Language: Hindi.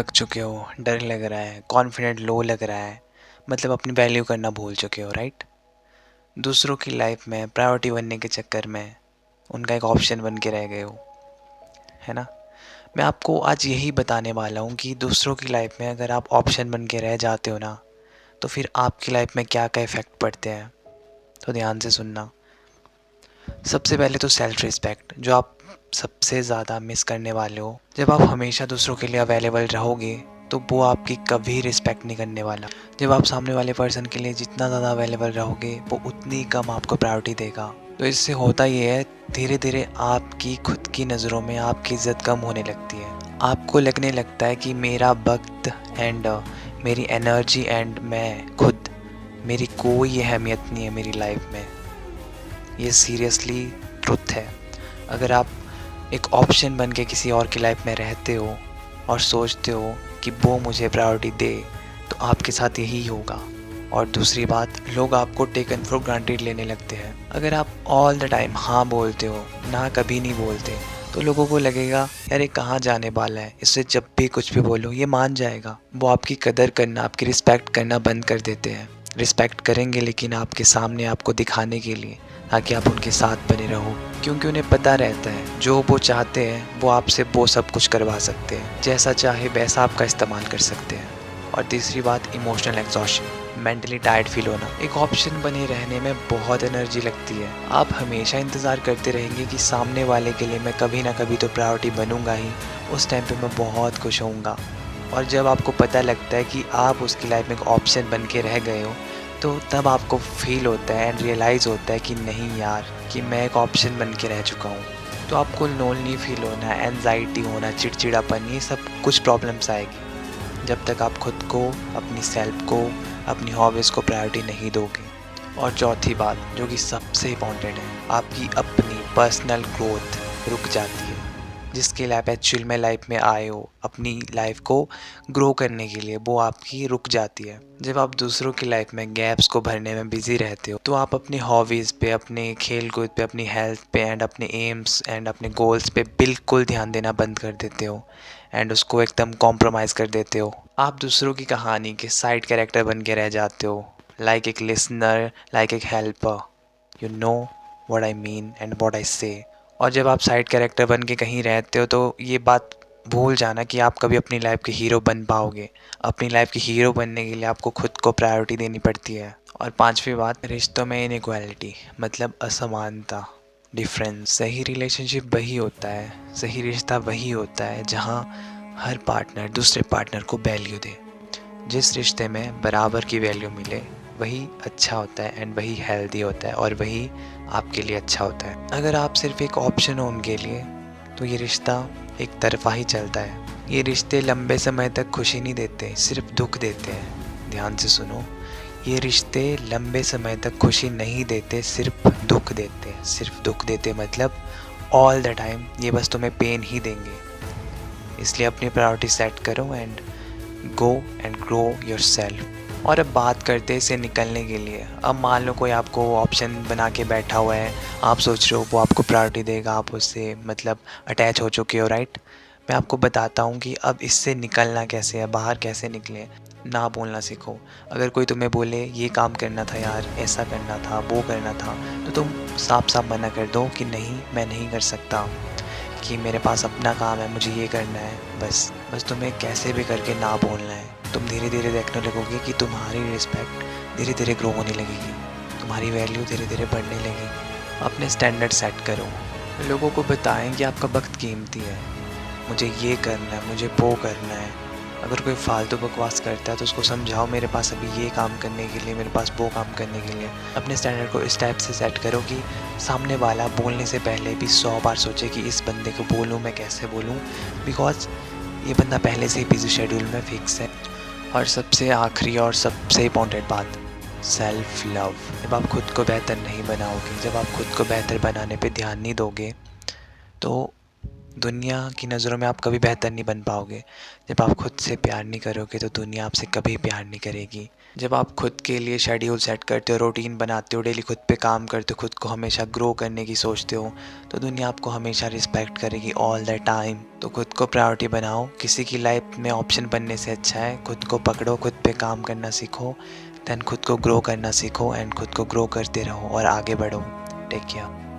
थक चुके हो, डर लग रहा है, कॉन्फिडेंट लो लग रहा है, मतलब अपनी वैल्यू करना भूल चुके हो, राइट? दूसरों की लाइफ में प्रायोरिटी बनने के चक्कर में उनका एक ऑप्शन बन के रह गए हो, है ना? मैं आपको आज यही बताने वाला हूँ कि दूसरों की लाइफ में अगर आप ऑप्शन बन के रह जाते हो ना, तो फिर आपकी लाइफ में क्या क्या इफ़ेक्ट पड़ते हैं। तो ध्यान से सुनना। सबसे पहले तो सेल्फ रिस्पेक्ट, जो आप सबसे ज़्यादा मिस करने वाले हो। जब आप हमेशा दूसरों के लिए अवेलेबल रहोगे तो वो आपकी कभी रिस्पेक्ट नहीं करने वाला। जब आप सामने वाले पर्सन के लिए जितना ज़्यादा अवेलेबल रहोगे वो उतनी कम आपको प्रायोरिटी देगा। तो इससे होता ये है, धीरे धीरे आपकी खुद की नज़रों में आपकी इज़्ज़त कम होने लगती है। आपको लगने लगता है कि मेरा वक्त एंड मेरी एनर्जी एंड मैं खुद, मेरी कोई अहमियत नहीं है मेरी लाइफ में। ये सीरियसली ट्रुथ है। अगर आप एक ऑप्शन बन के किसी और की लाइफ में रहते हो और सोचते हो कि वो मुझे प्रायोरिटी दे, तो आपके साथ यही होगा। और दूसरी बात, लोग आपको टेकन फॉर ग्रांटेड लेने लगते हैं। अगर आप ऑल द टाइम हाँ बोलते हो, ना कभी नहीं बोलते, तो लोगों को लगेगा यार ये कहाँ जाने वाला है, इससे जब भी कुछ भी बोलो ये मान जाएगा। वो आपकी कदर करना, आपकी रिस्पेक्ट करना बंद कर देते हैं। रिस्पेक्ट करेंगे लेकिन आपके सामने, आपको दिखाने के लिए, ताकि आप उनके साथ बने रहो। क्योंकि उन्हें पता रहता है जो वो चाहते हैं वो आपसे वो सब कुछ करवा सकते हैं, जैसा चाहे वैसा आपका इस्तेमाल कर सकते हैं। और तीसरी बात, emotional exhaustion, mentally tired feel होना। एक ऑप्शन बने रहने में बहुत एनर्जी लगती है। आप हमेशा इंतज़ार करते रहेंगे कि सामने वाले के लिए मैं कभी ना कभी तो प्रायोरिटी बनूंगा ही, उस टाइम पे मैं बहुत खुश होऊंगा। और जब आपको पता लगता है कि आप उसकी लाइफ में एक ऑप्शन बन के रह गए हो, तो तब आपको फील होता है एंड रियलाइज़ होता है कि नहीं यार, कि मैं एक ऑप्शन बन के रह चुका हूँ। तो आपको लोनली फील होना, एनजाइटी होना, चिड़चिड़ापन, ये सब कुछ प्रॉब्लम्स आएगी जब तक आप खुद को, अपनी सेल्फ को, अपनी हॉबीज़ को प्रायोरिटी नहीं दोगे। और चौथी बात, जो कि सबसे इम्पॉर्टेंट है, आपकी अपनी पर्सनल ग्रोथ रुक जाती है। जिसके लिए आप एक्चुअल में लाइफ में आए हो अपनी लाइफ को ग्रो करने के लिए, वो आपकी रुक जाती है। जब आप दूसरों की लाइफ में गैप्स को भरने में बिजी रहते हो, तो आप अपनी हॉबीज़ पे, अपने खेल कूद पे, अपनी हेल्थ पे एंड अपने एम्स एंड अपने गोल्स पे बिल्कुल ध्यान देना बंद कर देते हो एंड उसको एकदम कॉम्प्रोमाइज़ कर देते हो। आप दूसरों की कहानी के साइड कैरेक्टर बन के रह जाते हो, लाइक एक लिसनर, लाइक एक helper. You know what I mean and what I से। और जब आप साइड कैरेक्टर बन के कहीं रहते हो, तो ये बात भूल जाना कि आप कभी अपनी लाइफ के हीरो बन पाओगे। अपनी लाइफ के हीरो बनने के लिए आपको खुद को प्रायोरिटी देनी पड़ती है। और पांचवी बात, रिश्तों में इनइक्वालिटी, मतलब असमानता, डिफरेंस। सही रिलेशनशिप वही होता है, सही रिश्ता वही होता है जहाँ हर पार्टनर दूसरे पार्टनर को वैल्यू दे। जिस रिश्ते में बराबर की वैल्यू मिले वही अच्छा होता है एंड वही हेल्दी होता है और वही आपके लिए अच्छा होता है। अगर आप सिर्फ एक ऑप्शन हो उनके लिए, तो ये रिश्ता एक तरफा ही चलता है। ये रिश्ते लंबे समय तक खुशी नहीं देते, सिर्फ दुख देते हैं। ध्यान से सुनो, ये रिश्ते लंबे समय तक खुशी नहीं देते, सिर्फ दुख देते हैं। सिर्फ दुख देते मतलब ऑल द टाइम ये बस तुम्हें पेन ही देंगे। इसलिए अपनी प्रायोरिटी सेट करो and go and grow your self. और अब बात करते हैं इससे निकलने के लिए। अब मान लो कोई आपको ऑप्शन बना के बैठा हुआ है, आप सोच रहे हो वो आपको प्रायोरिटी देगा, आप उससे मतलब अटैच हो चुके हो, राइट? मैं आपको बताता हूँ कि अब इससे निकलना कैसे है, बाहर कैसे निकले। ना बोलना सीखो। अगर कोई तुम्हें बोले ये काम करना था यार, ऐसा करना था, वो करना था, तो तुम साफ साफ मना कर दो कि नहीं, मैं नहीं कर सकता, कि मेरे पास अपना काम है, मुझे ये करना है। बस तुम्हें कैसे भी करके ना बोलना है। तुम धीरे धीरे देखने लगोगे कि तुम्हारी रिस्पेक्ट धीरे धीरे ग्रो होने लगेगी, तुम्हारी वैल्यू धीरे धीरे बढ़ने लगेगी। अपने स्टैंडर्ड सेट करो, लोगों को बताएं कि आपका वक्त कीमती है, मुझे ये करना है, मुझे वो करना है। अगर कोई फालतू बकवास करता है तो उसको समझाओ मेरे पास अभी ये काम करने के लिए, मेरे पास वो काम करने के लिए। अपने स्टैंडर्ड को इस टाइप से सेट करो कि सामने वाला बोलने से पहले भी 100 बार सोचे कि इस बंदे को बोलूँ, मैं कैसे बोलूँ, बिकॉज ये बंदा पहले से ही बिजी शेड्यूल में फिक्स है। और सबसे आखिरी और सबसे इम्पॉर्टेंट बात, सेल्फ लव। जब आप खुद को बेहतर नहीं बनाओगे, जब आप खुद को बेहतर बनाने पे ध्यान नहीं दोगे, तो दुनिया की नज़रों में आप कभी बेहतर नहीं बन पाओगे। जब आप खुद से प्यार नहीं करोगे तो दुनिया आपसे कभी प्यार नहीं करेगी। जब आप खुद के लिए शेड्यूल सेट करते हो, रूटीन बनाते हो, डेली खुद पे काम करते हो, खुद को हमेशा ग्रो करने की सोचते हो, तो दुनिया आपको हमेशा रिस्पेक्ट करेगी ऑल द टाइम। तो खुद को प्रायोरिटी बनाओ। किसी की लाइफ में ऑप्शन बनने से अच्छा है खुद को पकड़ो, खुद पे काम करना सीखो, देन खुद को ग्रो करना सीखो एंड खुद को ग्रो करते रहो और आगे बढ़ो। Take care.